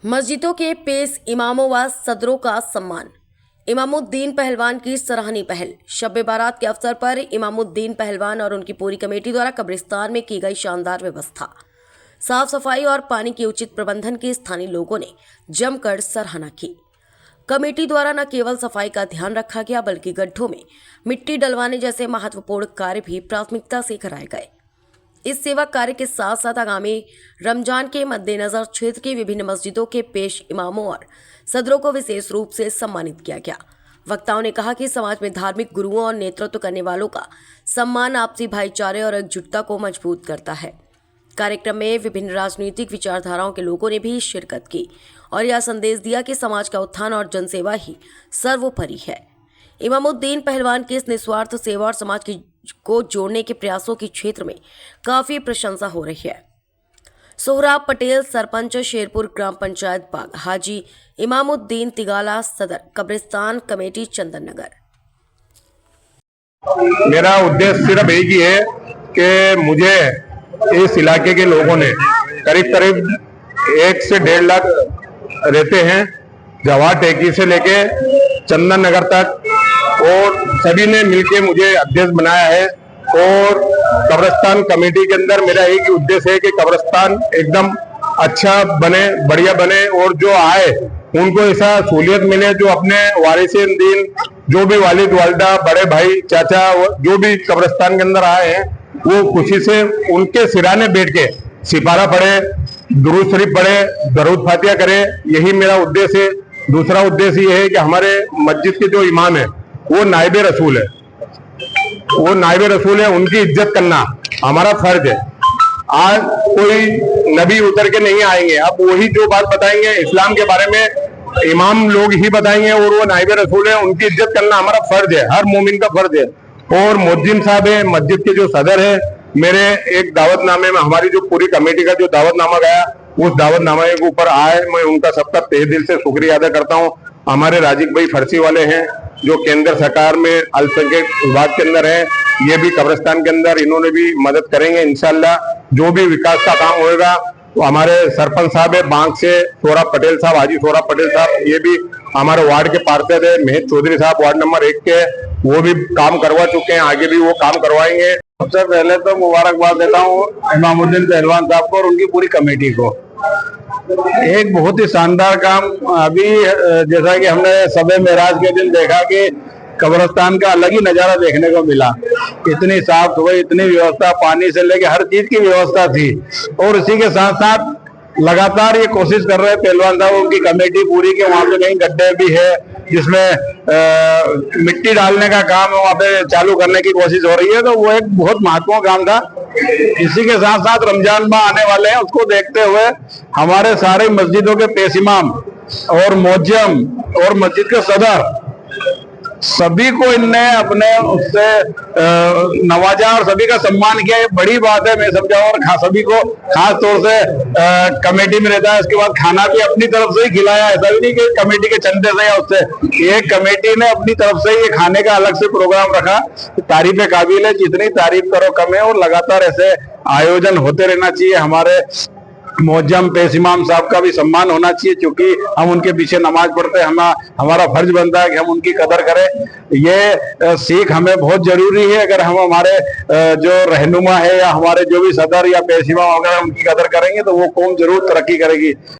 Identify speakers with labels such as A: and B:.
A: मस्जिदों के पेश इमामों व सदरों का सम्मान। इमामुद्दीन पहलवान की सराहनीय पहल। शब बारात के अवसर पर इमामुद्दीन पहलवान और उनकी पूरी कमेटी द्वारा कब्रिस्तान में की गई शानदार व्यवस्था, साफ सफाई और पानी के उचित प्रबंधन की स्थानीय लोगों ने जमकर सराहना की। कमेटी द्वारा न केवल सफाई का ध्यान रखा गया बल्कि गड्ढों में मिट्टी डलवाने जैसे महत्वपूर्ण कार्य भी प्राथमिकता से कराए गए। इस सेवा कार्य के साथ साथ आगामी रमजान के मद्देनजर क्षेत्र की विभिन्न मस्जिदों के पेश इमामों और सदरों को विशेष रूप से सम्मानित किया गया। वक्ताओं ने कहा कि समाज में धार्मिक गुरुओं और नेतृत्व करने वालों का सम्मान आपसी भाईचारे और एकजुटता को मजबूत करता है। कार्यक्रम में विभिन्न राजनीतिक विचारधाराओं के लोगों ने भी शिरकत की और यह संदेश दिया कि समाज का उत्थान और जनसेवा ही सर्वोपरि है। इमामुद्दीन पहलवान की इस निस्वार्थ सेवा और समाज को जोड़ने के प्रयासों की क्षेत्र में काफी प्रशंसा हो रही है। सोहराब पटेल, सरपंच शेरपुर ग्राम पंचायत बाग, हाजी इमामुद्दीन तिगाला, सदर कब्रिस्तान कमेटी चंदन नगर।
B: मेरा उद्देश्य सिर्फ एक ही है कि मुझे इस इलाके के लोगों ने करीब 1 से 1.5 लाख रहते हैं, जवाहर टेकी से लेके चंदन नगर तक, और सभी ने मिलके मुझे अध्यक्ष बनाया है। और कब्रिस्तान कमेटी के अंदर मेरा एक ही उद्देश्य है कि कब्रिस्तान एकदम अच्छा बने, बढ़िया बने, और जो आए उनको ऐसा सहूलियत मिले, जो अपने वारिसिन दीन, जो भी वालिद वालिदा, बड़े भाई चाचा, जो भी कब्रिस्तान के अंदर आए हैं, वो खुशी से उनके सिराने बैठ के सिपारा पढ़े, दुरूद शरीफ पढ़े, दरूद फातिहा करे। यही मेरा उद्देश्य है। दूसरा उद्देश्य ये है कि हमारे मस्जिद के जो इमाम है वो नाइबे रसूल है, उनकी इज्जत करना हमारा फर्ज है। आज कोई नबी उतर के नहीं आएंगे, अब वही जो बात बताएंगे इस्लाम के बारे में इमाम लोग ही बताएंगे, और वो नाइबे रसूल है, उनकी इज्जत करना हमारा फर्ज है, हर मोमिन का फर्ज है। और मुअज्जिन साहब है, मस्जिद के जो सदर है, मेरे एक दावतनामे में हमारी जो पूरी कमेटी का जो दावतनामा गया, उस दावतनामे के ऊपर आए, मैं उनका सबका तहे दिल से शुक्रिया अदा करता हूँ। हमारे राजिक भाई फरसी वाले हैं जो केंद्र सरकार में अल्पसंख्यक विभाग के अंदर है, ये भी कब्रिस्तान के अंदर इन्होंने भी मदद करेंगे इंशाल्लाह। जो भी विकास का काम होएगा, तो हमारे सरपंच साहब है बांग से, सोहराब पटेल साहब, हाजी सोहराब पटेल साहब, ये भी हमारे वार्ड के पार्षद है, महेश चौधरी साहब वार्ड नंबर 1 के, वो भी काम करवा चुके हैं, आगे भी वो काम करवाएंगे। सबसे पहले तो मुबारकबाद देता हूँ इमामुद्दीन पहलवान साहब को और उनकी पूरी कमेटी को। एक बहुत ही शानदार काम अभी, जैसा कि हमने सबे मेराज के दिन देखा कि कब्रिस्तान का अलग ही नजारा देखने को मिला। इतनी साफ सफाई, इतनी व्यवस्था, पानी से लेके हर चीज की व्यवस्था थी। और इसी के साथ साथ लगातार ये कोशिश कर रहे हैं पहलवान साहब, उनकी कमेटी पूरी के वहां पे कहीं गड्ढे भी है जिसमें मिट्टी डालने का काम वहां पे चालू करने की कोशिश हो रही है, तो वो एक बहुत महत्वपूर्ण काम था। इसी के साथ साथ रमजान माह आने वाले हैं, उसको देखते हुए हमारे सारे मस्जिदों के पेश इमाम और मुअज्जिम और मस्जिद के सदर सभी को इनने अपने उससे नवाजा और सभी का सम्मान किया। ये बड़ी बात है, मैं समझा। और सभी को खास तौर से कमेटी में रहता है, उसके बाद खाना भी अपनी तरफ से ही खिलाया। ऐसा भी नहीं कि कमेटी के चंदे से या उससे, ये कमेटी ने अपनी तरफ से ये खाने का अलग से प्रोग्राम रखा। तारीफ काबिल है, जितनी तारीफ करो कम है, और लगातार ऐसे आयोजन होते रहना चाहिए। हमारे मुअज्जिम पेश इमाम साहब का भी सम्मान होना चाहिए, क्योंकि हम उनके पीछे नमाज पढ़ते हैं, हमारा फर्ज बनता है कि हम उनकी कदर करें। ये सीख हमें बहुत जरूरी है। अगर हम हमारे जो रहनुमा है या हमारे जो भी सदर या पेश इमाम अगर उनकी कदर करेंगे तो वो कौम जरूर तरक्की करेगी।